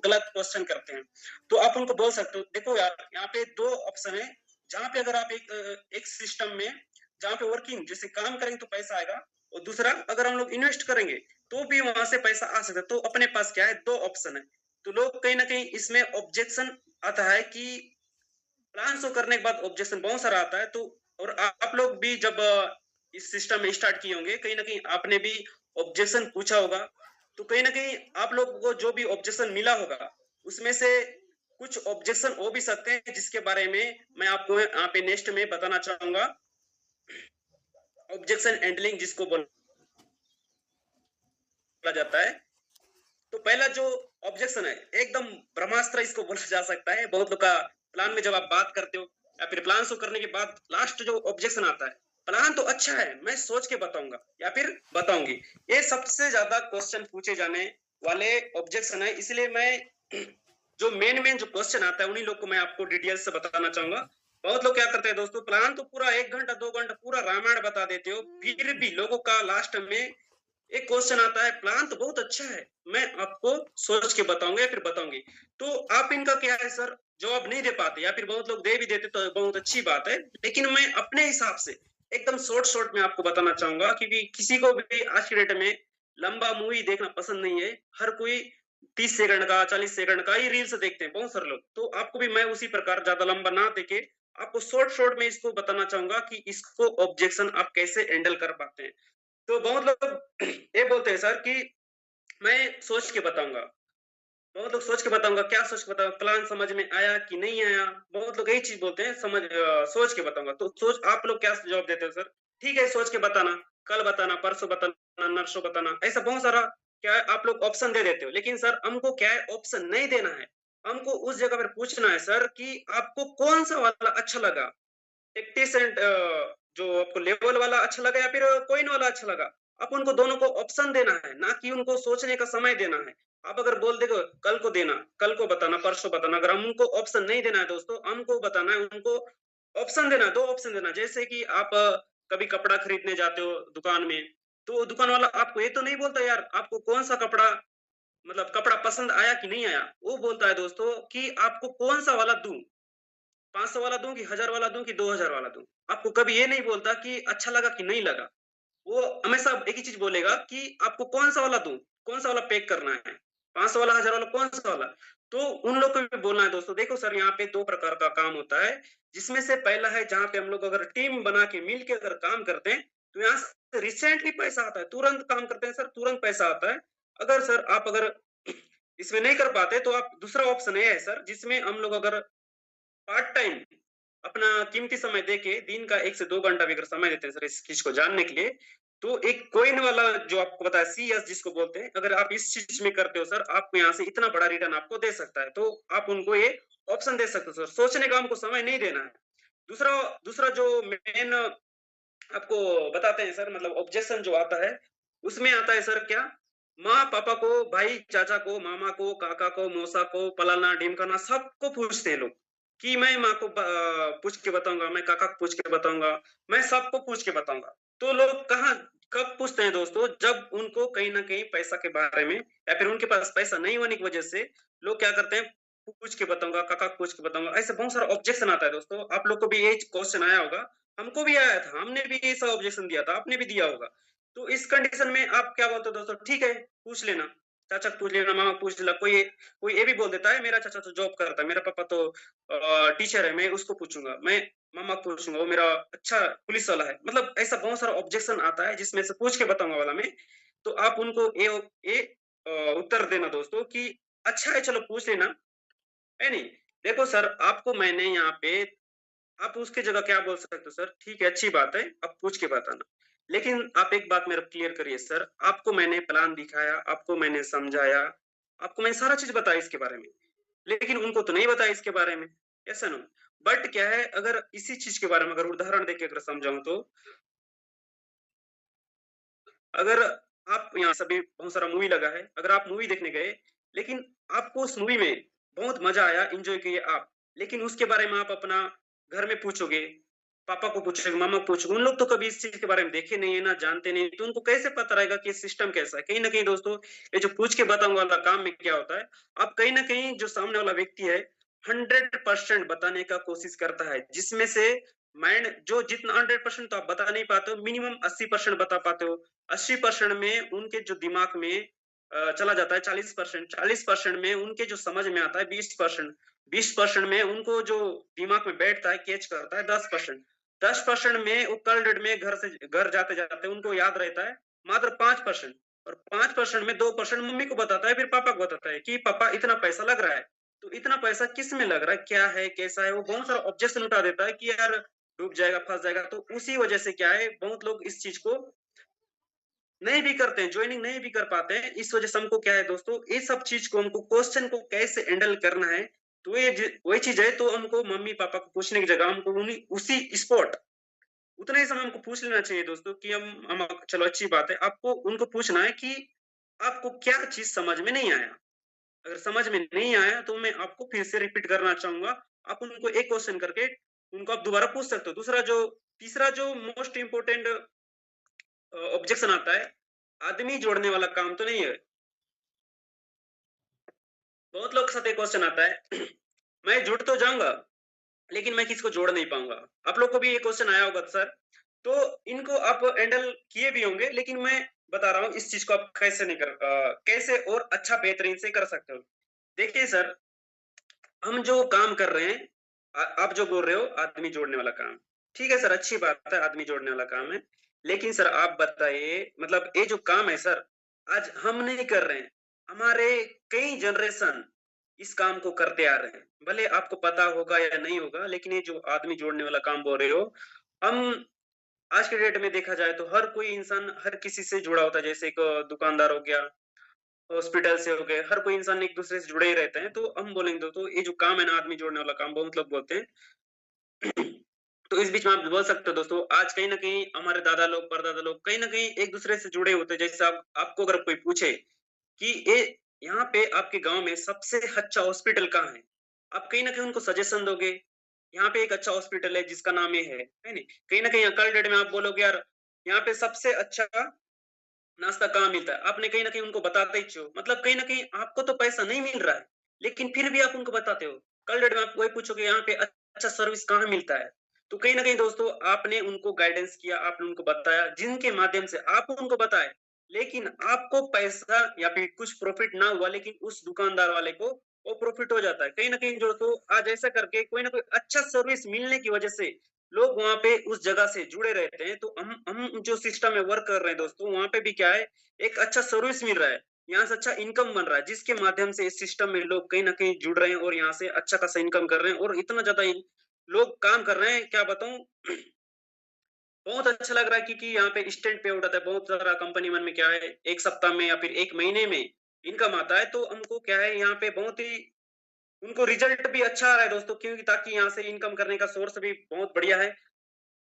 गलत क्वेश्चन करते हैं। तो आप उनको बोल सकते हो देखो यार यहाँ पे दो ऑप्शन है, जहाँ पे अगर आप एक सिस्टम में जहाँ पे वर्किंग जैसे काम करेंगे तो पैसा आएगा, और दूसरा अगर हम लोग इन्वेस्ट करेंगे तो भी वहां से पैसा आ सकता है। तो अपने पास क्या है, दो ऑप्शन है। तो लोग कहीं ना कहीं इसमें ऑब्जेक्शन आता है कि प्लान शो करने के बाद ऑब्जेक्शन बहुत सारा आता है। तो और आप लोग भी जब इस सिस्टम में स्टार्ट किए होंगे, कहीं ना कहीं आपने भी ऑब्जेक्शन पूछा होगा। तो कहीं ना कहीं आप लोग को जो भी ऑब्जेक्शन मिला होगा उसमें से कुछ ऑब्जेक्शन हो भी सकते हैं, जिसके बारे में मैं आपको यहाँ पे नेक्स्ट में बताना चाहूंगा। ऑब्जेक्शन हैंडलिंग जिसको बोला जाता है। तो पहला जो ऑब्जेक्शन है एकदम ब्रह्मास्त्र इसको बोला जा सकता है बहुत लोग का। प्लान में जब आप बात करते हो या फिर प्लान शो करने के बाद लास्ट जो ऑब्जेक्शन आता है, प्लान तो अच्छा है मैं सोच के बताऊंगा या फिर बताऊंगी, ये सबसे ज्यादा क्वेश्चन पूछे जाने वाले ऑब्जेक्शन है। इसलिए मैं जो मेन जो क्वेश्चन आता है उन्हीं लोग को मैं आपको डिटेल से बताना चाहूंगा। बहुत लोग क्या करते हैं दोस्तों, प्लान तो पूरा 1 घंटा 2 घंटा पूरा रामायण बता देते हो, फिर भी लोगों का लास्ट में एक क्वेश्चन आता है प्लान तो बहुत अच्छा है मैं आपको सोच के बताऊंगा या फिर बताऊंगी। तो आप इनका क्या है सर, जवाब नहीं दे पाते, या फिर बहुत लोग दे भी देते तो बहुत अच्छी बात है, लेकिन मैं अपने हिसाब से एकदम शॉर्ट में आपको बताना चाहूंगा, क्योंकि किसी को भी आज के डेट में लंबा मूवी देखना पसंद नहीं है। हर कोई 30 सेकंड का 40 सेकंड का ही रील्स देखते हैं बहुत सारे लोग। तो आपको भी मैं उसी प्रकार ज्यादा लंबा ना देके आपको शॉर्ट में इसको बताना चाहूंगा कि इसको ऑब्जेक्शन आप कैसे हैंडल कर पाते हैं। तो बहुत लोग ये बोलते हैं सर कि मैं सोच के बताऊंगा, बहुत लोग सोच के बताऊंगा, क्या सोच के बताऊंगा, प्लान समझ में आया कि नहीं आया, बहुत लोग यही चीज बोलते हैं सोच के बताऊंगा। तो सोच आप लोग क्या जवाब देते हो सर, ठीक है सोच के बताना, कल बताना, परसों बताना, नरसों बताना, ऐसा बहुत सारा क्या है आप लोग ऑप्शन दे देते हो। लेकिन सर हमको क्या है ऑप्शन नहीं देना है, हमको उस जगह पर पूछना है सर कि आपको कौन सा वाला अच्छा लगा, 80 सेंट जो आपको लेवल वाला अच्छा लगा या फिर कोइन वाला अच्छा लगा। आप उनको दोनों को ऑप्शन देना है, ना कि उनको सोचने का समय देना है। आप अगर बोल देगा कल को देना, कल को बताना, परसों बताना, अगर हम उनको ऑप्शन नहीं देना है दोस्तों, हमको बताना है उनको ऑप्शन देना, दो ऑप्शन देना। जैसे कि आप कभी कपड़ा खरीदने जाते हो दुकान में, तो दुकान वाला आपको ये तो नहीं बोलता यार आपको कौन सा कपड़ा मतलब कपड़ा पसंद आया कि नहीं आया, वो बोलता है दोस्तों कि आपको कौन सा वाला दूं, 500 वाला दूं कि 1000 वाला दूं कि 2000 वाला दूं। आपको कभी ये नहीं बोलता कि अच्छा लगा कि नहीं लगा। वो हमेशा एक ही चीज बोलेगा कि आपको कौन सा वाला दूं, कौन सा वाला पैक करना है, 500 वाला, 1000 वाला, कौन सा वाला। तो उन लोग को भी बोलना है दोस्तों, देखो सर यहाँ पे दो प्रकार का काम होता है, जिसमें से पहला है जहाँ पे हम लोग अगर टीम बना के मिल के अगर काम करते हैं तो यहाँ से रिसेंटली पैसा आता है, तुरंत काम करते हैं सर तुरंत पैसा आता है। अगर सर आप अगर इसमें नहीं कर पाते तो आप दूसरा ऑप्शन ये है सर, जिसमें हम लोग अगर पार्ट टाइम अपना कीमती समय देके दिन का 1 से 2 घंटा भी अगर समय देते हैं सर इस चीज को जानने के लिए, तो एक कोइन वाला जो आपको पता है CS जिसको बोलते हैं, अगर आप इस चीज में करते हो सर आपको यहाँ से इतना बड़ा रिटर्न आपको दे सकता है। तो आप उनको ये ऑप्शन दे सकते हो सर, सोचने का हमको समय नहीं देना है। दूसरा दूसरा जो मेन आपको बताते हैं सर, मतलब ऑब्जेक्शन जो आता है उसमें आता है सर क्या, माँ पापा को, भाई चाचा को, मामा को, काका को, मौसा को, फलाना ढिमकाना सबको पूछते हैं लोग कि मैं माँ को पूछ के बताऊंगा, मैं काका को पूछ के बताऊंगा, मैं सबको पूछ के बताऊंगा। तो लोग कहाँ कब पूछते हैं दोस्तों, जब उनको कहीं ना कहीं पैसा के बारे में या फिर उनके पास पैसा नहीं होने की वजह से लोग क्या करते हैं, पूछ के बताऊंगा, काका को पूछ के बताऊंगा, ऐसे बहुत सारा ऑब्जेक्शन आता है दोस्तों। आप लोग को भी ये क्वेश्चन आया होगा, हमको भी आया था, हमने भी ये सब ऑब्जेक्शन दिया था, आपने भी दिया होगा। तो इस कंडीशन में आप क्या बोलते हो दोस्तों, ठीक है पूछ लेना, चाचा को पूछ लेना, मामा को पूछ लेना। कोई कोई ये भी बोल देता है मेरा चाचा तो जॉब करता है, मेरा पापा तो टीचर है, मैं उसको पूछूंगा, मैं मामा को पूछूंगा वो मेरा अच्छा पुलिस वाला है। मतलब ऐसा बहुत सारा ऑब्जेक्शन आता है जिसमें से पूछ के बताऊंगा वाला में। तो आप उनको ये उत्तर देना दोस्तों कि अच्छा है चलो पूछ लेना, है नहीं। देखो सर आपको मैंने यहाँ पे, आप उसके जगह क्या बोल सकते हो सर, ठीक है अच्छी बात है आप पूछ के बताना, लेकिन आप एक बात मेरा क्लियर करिए सर, आपको मैंने प्लान दिखाया, आपको मैंने समझाया, आपको मैंने सारा चीज बताया इसके बारे में, लेकिन उनको तो नहीं बताया इसके बारे में, ऐसा नो। बट क्या है, अगर इसी चीज के बारे में अगर उदाहरण देके अगर समझाऊं तो, अगर आप यहाँ सभी बहुत सारा मूवी लगा है, अगर आप मूवी देखने गए लेकिन आपको उस मूवी में बहुत मजा आया, एंजॉय किए आप, लेकिन उसके बारे में आप अपना घर में पूछोगे, पापा को पूछेंगे, मामा को पूछेंगे, उन लोग तो कभी इस चीज़ के बारे में देखे नहीं है, ना जानते नहीं, तो उनको कैसे पता रहेगा कि ये सिस्टम कैसा है? कहीं न कहीं दोस्तों, ये जो पूछ के बताऊँ वाला काम में क्या होता है, अब कहीं न कहीं जो सामने वाला व्यक्ति है, 100% बताने का कोशिश करता है, जिसमें से माइंड जो जितना 100% तो आप बता नहीं पाते हो, मिनिमम 80% बता पाते हो। 80% में उनके जो दिमाग में चला जाता है 40%, 40% में उनके जो समझ में आता है 20%, 20% में उनको जो दिमाग में बैठता है, कैच करता है 10%, 10% में वो कल डेट में घर जाते-जाते उनको याद रहता है मात्र 5%, और 5% में 2% मम्मी को बताता है, फिर पापा को बताता है कि पापा इतना पैसा लग रहा है। तो इतना पैसा किस में लग रहा है, क्या है, कैसा है? वो बहुत सारा ऑब्जेक्शन उठा देता है कि यार डूब जाएगा, फँस जाएगा। तो उसी वजह से क्या है, बहुत लोग इस चीज़ को नहीं भी करते हैं, जॉइनिंग नहीं भी कर पाते हैं। इस वजह से हमको क्या है दोस्तों, ये सब चीज़ को हमको क्वेश्चन को कैसे हैंडल करना है, तो ये वही चीज़ है, तो हमको मम्मी-पापा को पूछने की जगह हमको उन्हीं उसी स्पॉट उतने ही समय हमको पूछ लेना चाहिए दोस्तों कि हम चलो अच्छी बात है। आपको उनको पूछना है कि आपको क्या चीज़ समझ में नहीं आया? अगर समझ में नहीं आया तो मैं आपको फिर से रिपीट करना चाहूँगा। आप उनको एक क्वेश्चन करके उनको आप दोबारा पूछ सकते हो। तीसरा जो मोस्ट इम्पोर्टेंट ऑब्जेक्शन आता है, आदमी जोड़ने वाला काम तो नहीं है। बहुत लोग के साथ एक क्वेश्चन आता है, मैं जुड़ तो जाऊँगा, लेकिन मैं किसी को जोड़ नहीं पाऊँगा। आप लोग को भी ये क्वेश्चन आया होगा सर, तो इनको आप हैंडल किए भी होंगे, लेकिन मैं बता रहा हूँ इस चीज़ को आप कैसे और अच्छा बेहतरीन से कर सकते हो। देखिए सर, हम जो काम कर रहे हैं, आप जो बोल रहे हो आदमी जोड़ने वाला काम, ठीक है सर, अच्छी बात है, आदमी जोड़ने वाला काम है। लेकिन सर आप बताइए, मतलब ये जो काम है सर, आज हम नहीं कर रहे हैं, हमारे कई जनरेशन इस काम को करते आ रहे हैं। भले आपको पता होगा या नहीं होगा, लेकिन ये जो आदमी जोड़ने वाला काम बोल रहे हो, हम आज के डेट में देखा जाए तो हर कोई इंसान हर किसी से जुड़ा होता है। जैसे एक दुकानदार हो गया, हॉस्पिटल से हो गए, हर कोई इंसान एक दूसरे से जुड़े ही रहते हैं। तो हम बोलेंगे तो ये जो काम है ना, आदमी जोड़ने वाला काम, बहुत लोग बोलते हैं। तो इस बीच में आप बोल सकते हो दोस्तों, आज कहीं न कहीं हमारे दादा लोग, परदादा लोग कहीं न कहीं एक दूसरे से जुड़े होते हैं। जैसे आप आपको अगर कोई पूछे कि ये यहाँ पे आपके गाँव में सबसे अच्छा हॉस्पिटल कहाँ है? आप कहीं न कहीं उनको सजेशन दोगे, यहाँ पे एक अच्छा हॉस्पिटल है जिसका नाम ये है नहीं? कहीं न कहीं कल डेट में आप बोलोगे यार, यहाँ पे सबसे अच्छा नाश्ता कहाँ मिलता है? आपने कहीं न कहीं उनको बताते ही हो। मतलब कहीं न कहीं आपको तो पैसा नहीं मिल रहा है, लेकिन फिर भी आप उनको बताते हो। कल डेट में आप वही पूछोगे यहाँ पे अच्छा सर्विस कहाँ मिलता है? तो कहीं न कहीं दोस्तों आपने उनको गाइडेंस किया, आपने उनको बताया, जिनके माध्यम से आप उनको बताए, लेकिन आपको पैसा या फिर कुछ प्रॉफ़िट ना हुआ, लेकिन उस दुकानदार वाले को वो प्रॉफ़िट हो जाता है। कहीं न कहीं दोस्तों आज ऐसा करके कोई न कोई अच्छा सर्विस मिलने की वजह से लोग वहाँ पे उस जगह से जुड़े रहते हैं। तो हम जो सिस्टम में वर्क कर रहे हैं दोस्तों, वहाँ पे भी क्या है, एक अच्छा सर्विस मिल रहा है, यहाँ से अच्छा इनकम बन रहा है, जिसके माध्यम से इस सिस्टम में लोग कहीं न कहीं जुड़ रहे हैं और यहाँ से अच्छा खासा इनकम कर रहे हैं, और इतना ज़्यादा इन लोग काम कर रहे हैं, क्या बताऊँ। बहुत अच्छा लग रहा है क्योंकि यहाँ पे इंस्टेंट पे आउट आता है। बहुत सारा कंपनी मन में क्या है, 1 सप्ताह में या फिर 1 महीने में इनकम आता है। तो हमको क्या है, यहाँ पे बहुत ही उनको रिज़ल्ट भी अच्छा आ रहा है दोस्तों, क्योंकि ताकि यहाँ से इनकम करने का सोर्स भी बहुत बढ़िया है।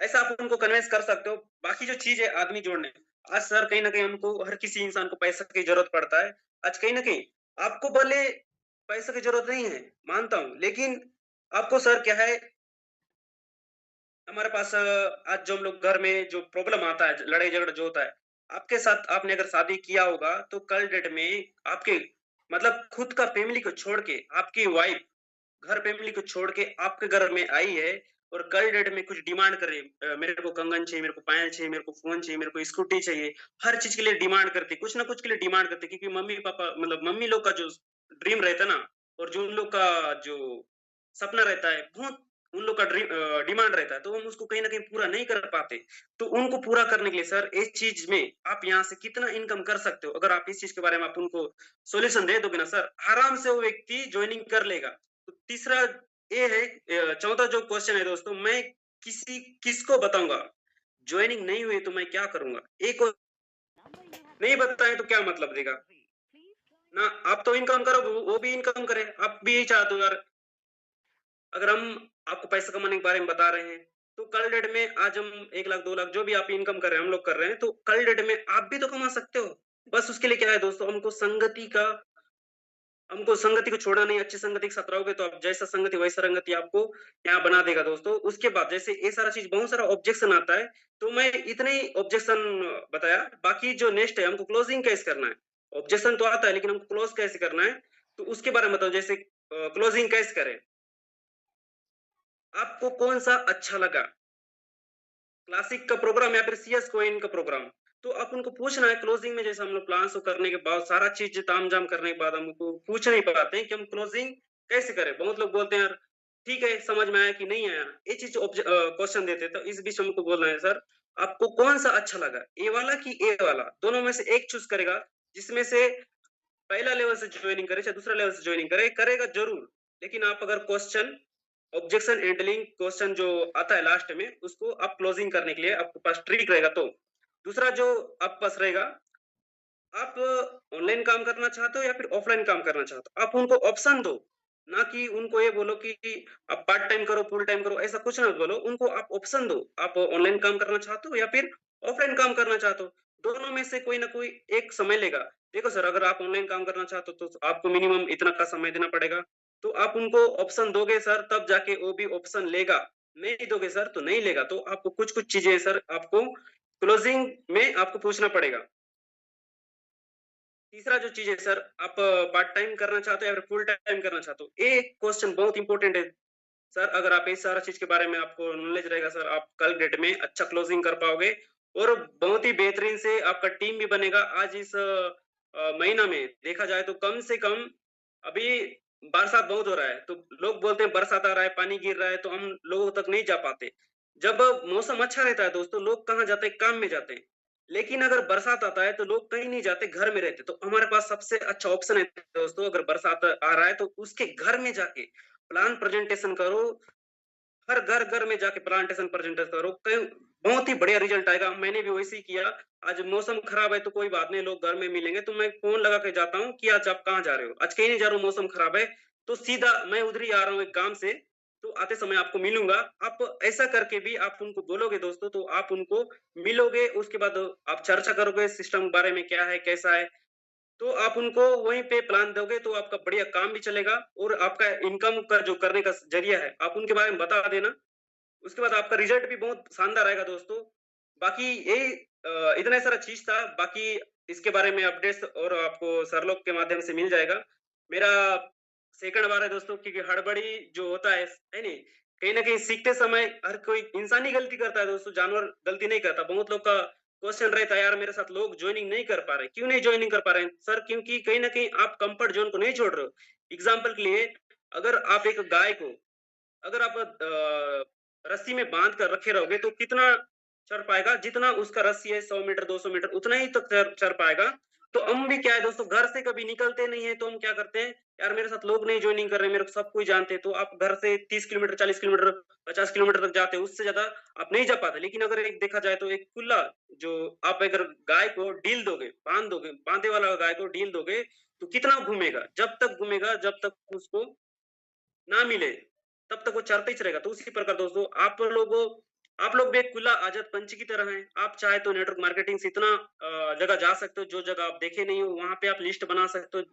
ऐसा आप उनको कन्विंस कर सकते हो। बाकी जो चीज़ है आदमी जोड़ने, आज सर कहीं न कहीं हमको हर किसी इंसान को पैसे की ज़रूरत पड़ता है। आज कहीं न कहीं आपको भले पैसे की ज़रूरत नहीं है, मानता हूँ, लेकिन आपको सर क्या है, हमारे पास आज जो हम लोग घर में जो प्रॉब्लम आता है, लड़ाई-झगड़ा जो होता है, आपके साथ आपने अगर शादी किया होगा, तो कल डेट में आपके मतलब खुद का फैमिली को छोड़ के आपकी वाइफ घर फैमिली को छोड़ के आपके घर में आई है और कल डेट में कुछ डिमांड कर रही है, मेरे को कंगन चाहिए, मेरे को पायल चाहिए, मेरे को फ़ोन चाहिए, मेरे को स्कूटी चाहिए, हर चीज़ के लिए डिमांड करती है, कुछ ना कुछ के लिए डिमांड करती है, क्योंकि मम्मी-पापा मतलब मम्मी लोग का जो ड्रीम रहता है ना, और जो उन लोग का जो सपना रहता है, बहुत उन लोग का डिमांड रहता है, तो हम उसको कहीं न कहीं पूरा नहीं कर पाते। तो उनको पूरा करने के लिए सर इस चीज़ में आप यहाँ से कितना इनकम कर सकते हो, अगर आप इस चीज़ के बारे में आप उनको सॉल्यूशन दे दोगे ना सर, आराम से वो व्यक्ति जॉइनिंग कर लेगा। तो तीसरा ये है, चौथा जो क्वेश्चन है दोस्तों, मैं किसको बताऊँगा? जॉइनिंग नहीं हुई तो मैं क्या करूँगा? एक और नहीं बताएँ तो क्या मतलब देगा? ना आप तो इनकम करो, वो भी इनकम करे। आप भी यही चाहते हो यार, अगर हम आपको पैसा कमाने के बारे में बता रहे हैं, तो कल डेट में आज हम 1 लाख 2 लाख जो भी आप इनकम कर रहे हैं, हम लोग कर रहे हैं, तो कल डेट में आप भी तो कमा सकते हो। बस उसके लिए क्या है दोस्तों, हमको संगति का हमको संगति को छोड़ना नहीं, अच्छी संगति के साथ रहोगे तो आप जैसा संगति वैसा रंगति आपको यहाँ बना देगा दोस्तों। उसके बाद जैसे ये सारा चीज़ बहुत सारा ऑब्जेक्शन आता है, तो मैं इतने ही ऑब्जेक्शन बताया, बाकी जो नेक्स्ट है हमको क्लोजिंग कैसे करना है। ऑब्जेक्शन तो आता है लेकिन हमको क्लोज़ कैसे करना है, तो उसके बारे में बताओ जैसे क्लोजिंग कैसे करें? आपको कौन-सा अच्छा लगा? क्लासिक का प्रोग्राम या फिर सीएस कोइन का प्रोग्राम। तो आप उनको पूछना है क्लोजिंग में जैसे हम लोग प्लान शो करने के बाद सारा चीज़ ताम-झाम करने के बाद हम उनको पूछ नहीं पाते हैं कि हम क्लोजिंग कैसे करें? बहुत लोग बोलते हैं यार ठीक है, समझ में आया कि नहीं आया? ये चीज़ क्वेश्चन देते हैं तो इस बीच हमको बोलना है सर आपको कौन-सा अच्छा लगा? ए वाला कि ए वाला? दोनों में से एक चूज़ करेगा जिसमें से पहला लेवल से जॉइनिंग करे चाहे दूसरा लेवल से जॉइनिंग करे, करेगा ज़रूर। लेकिन आप अगर क्वेश्चन ऑब्जेक्शन हैंडलिंग क्वेश्चन जो आता है लास्ट में, उसको आप क्लोजिंग करने के लिए आपके पास ट्रिक रहेगा तो। दूसरा जो आपके पास रहेगा, आप ऑनलाइन काम करना चाहते हो या फिर ऑफलाइन काम करना चाहते हो? आप उनको ऑप्शन दो, ना कि उनको ये बोलो कि आप पार्ट टाइम करो, फुल टाइम करो, ऐसा कुछ मत बोलो। उनको आप ऑप्शन दो, आप ऑनलाइन काम करना चाहते हो या फिर ऑफलाइन काम करना चाहते हो? दोनों में से कोई ना कोई एक समय लेगा। देखो सर, अगर आप ऑनलाइन काम करना चाहते हो, तो आपको मिनिमम इतना का समय देना पड़ेगा। तो आप उनको ऑप्शन दोगे सर, तब जाके वो भी ऑप्शन लेगा। नहीं दोगे सर, तो नहीं लेगा। तो आपको कुछ-कुछ चीज़ें सर आपको क्लोजिंग में आपको पूछना पड़ेगा। तीसरा जो चीज़ है सर, आप पार्ट टाइम करना चाहते हो या फिर फुल टाइम करना चाहते हो? ये क्वेश्चन बहुत इंपॉर्टेंट है। सर अगर आप इस सारा चीज़ के बारे में आपको नॉलेज रहेगा सर, आप कल डेट में अच्छा क्लोजिंग कर पाओगे और बहुत ही बेहतरीन से आपका टीम भी बनेगा। आज इस महीना में देखा जाए तो कम से कम अभी बरसात बहुत हो रहा है, तो लोग बोलते हैं बरसात आ रहा है, पानी गिर रहा है, तो हम लोगों तक नहीं जा पाते। जब मौसम अच्छा रहता है दोस्तों, लोग कहाँ जाते हैं? काम में जाते हैं। लेकिन अगर बरसात आता है तो लोग कहीं नहीं जाते, घर में रहते। तो हमारे पास सबसे अच्छा ऑप्शन है दोस्तों, अगर बरसात आ रहा है तो उसके घर में जाके प्लान प्रेजेंटेशन करो। हर घर-घर में जाके प्लांटेशन प्रेजेंटेशन करो, कई बहुत ही बढ़िया रिजल्ट आएगा। मैंने भी वैसे ही किया। आज मौसम खराब है तो कोई बात नहीं, लोग घर में मिलेंगे तो मैं फ़ोन लगा के जाता हूँ कि आज आप कहाँ जा रहे हो? आज कहीं नहीं जा रहा हूँ, मौसम खराब है। तो सीधा मैं उधर ही आ रहा हूँ एक काम से, तो आते समय आपको मिलूँगा। आप ऐसा करके भी आप उनको बोलोगे दोस्तों, तो आप उनको मिलोगे, उसके बाद आप चर्चा करोगे सिस्टम के बारे में क्या है, कैसा है। तो आप उनको वहीं पे प्लान दोगे तो आपका बढ़िया काम भी चलेगा और आपका इनकम का जो करने का ज़रिया है, आप उनके बारे में बता देना। उसके बाद आपका रिज़ल्ट भी बहुत शानदार आएगा दोस्तों। बाकी यही इतना सारा चीज़ था, बाकी इसके बारे में अपडेट्स और आपको सरलोक के माध्यम से मिल जाएगा। मेरा सेकंड बार है दोस्तों, क्योंकि हड़बड़ी जो होता है नहीं? कहीं न कहीं सीखते समय हर कोई इंसान ही गलती करता है दोस्तों, जानवर गलती नहीं करता। बहुत लोग का क्वेश्चन रहता है, यार मेरे साथ लोग जॉइनिंग नहीं कर पा रहे, क्यों नहीं जॉइनिंग कर पा रहे हैं? सर क्योंकि कहीं न कहीं आप कम्फर्ट ज़ोन को नहीं छोड़ रहे हो। एग्ज़ाम्पल के लिए, अगर आप एक गाय को अगर आप रस्सी में बाँध कर रखे रहोगे तो कितना चर पाएगा? जितना उसका रस्सी है 100 मीटर, 200 मीटर उतना ही तो चर चर पाएगा। तो हम भी क्या है दोस्तों, घर से कभी निकलते नहीं है तो हम क्या करते हैं, यार मेरे साथ लोग नहीं जॉइनिंग कर रहे हैं, मेरे को सब कोई जानते हैं। तो आप घर से 30 किलोमीटर, 40 किलोमीटर, 50 किलोमीटर तक जाते हो, उससे ज़्यादा आप नहीं जा पाते। लेकिन अगर एक देखा जाए तो एक खुला जो आप अगर गाय को ढील दोगे, बाँध दोगे, बाँधे वाला गाय को ढील दोगे, तो कितना घूमेगा? जब तक घूमेगा, जब तक उसको ना मिले, तब तक वो चलते ही रहेगा। तो उसी प्रकार दोस्तों आप लोग भी एक खुला आज़ाद पंछी की तरह हैं। आप चाहे तो नेटवर्क मार्केटिंग से इतना जगह जा सकते हो, जो जगह आप देखे नहीं हो, वहाँ पे आप लिस्ट बना सकते हो,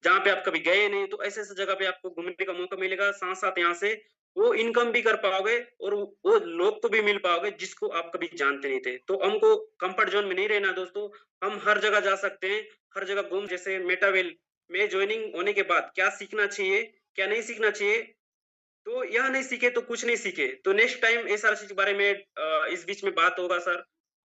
जहाँ पे आप कभी गए नहीं। तो ऐसे-ऐसे जगह पे आपको घूमने का मौका मिलेगा। साथ-साथ यहाँ से वो इनकम भी कर पाओगे और वो लोग को भी मिल पाओगे, जिसको आप कभी जानते नहीं थे। तो हमको कम्फर्ट ज़ोन में नहीं रहना दोस्तों, हम हर जगह जा सकते हैं, हर जगह घूम जैसे मेटावेल में जॉइनिंग होने के बाद क्या सीखना चाहिए, क्या नहीं सीखना चाहिए, तो यह नहीं सीखे तो कुछ नहीं सीखे। तो नेक्स्ट टाइम ये सारी चीज़ के बारे में इस बीच में बात होगा सर।